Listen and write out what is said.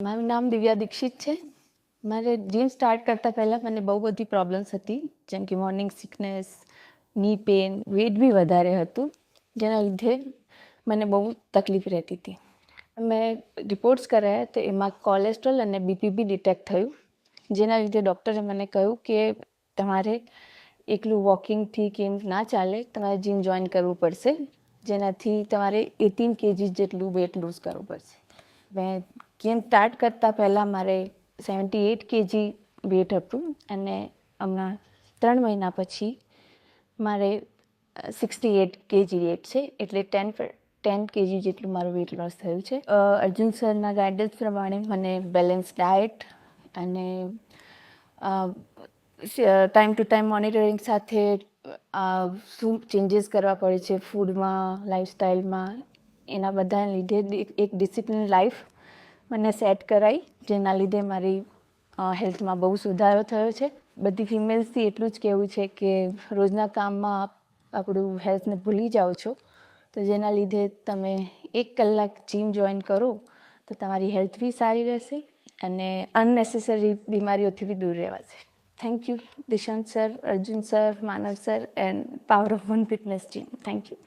મારું નામ દિવ્યા દીક્ષિત છે. મારે જીમ સ્ટાર્ટ કરતાં પહેલાં મને બહુ બધી પ્રોબ્લેમ્સ હતી, જેમ કે મોર્નિંગ સિકનેસ, ની પેન, વેટ બી વધારે હતું, જેના લીધે મને બહુ તકલીફ રહેતી હતી. મેં રિપોર્ટ્સ કરાયા તો એમાં કોલેસ્ટ્રોલ અને બીપી બી ડિટેક્ટ થયું, જેના લીધે ડૉક્ટરે મને કહ્યું કે તમારે એકલું વોકિંગથી કેમ ના ચાલે, તમારે જીમ જોઈન કરવું પડશે, જેનાથી તમારે 18 kg જેટલું વેટ લૂઝ કરવું પડશે. મેં જીમ સ્ટાર્ટ કરતાં પહેલાં મારે 78 kg વેટ હતું અને હમણાં 3 મહિના પછી મારે 68 kg વેટ છે, એટલે 10 kg જેટલું મારું વેટ લોસ થયું છે. અર્જુન સરના ગાઈડન્સ પ્રમાણે મને બેલેન્સ ડાયટ અને ટાઈમ ટુ ટાઈમ મોનિટરિંગ સાથે શું ચેન્જીસ કરવા પડે છે ફૂડમાં, લાઈફસ્ટાઈલમાં, એના બધાને લીધે એક ડિસિપ્લિન લાઈફ મને સેટ કરાઈ, જેના લીધે મારી હેલ્થમાં બહુ સુધારો થયો છે. બધી ફિમેલ્સથી એટલું જ કહેવું છે કે રોજના કામમાં આપણું હેલ્થને ભૂલી જાઓ છો, તો જેના લીધે તમે 1 કલાક જીમ જોઈન કરો તો તમારી હેલ્થ બી સારી રહેશે અને અનનેસેસરી બીમારીઓથી બી દૂર રહેવાશે. Thank you Dishant sir, Arjun sir, Manav sir and power of one fitness gym. Thank you.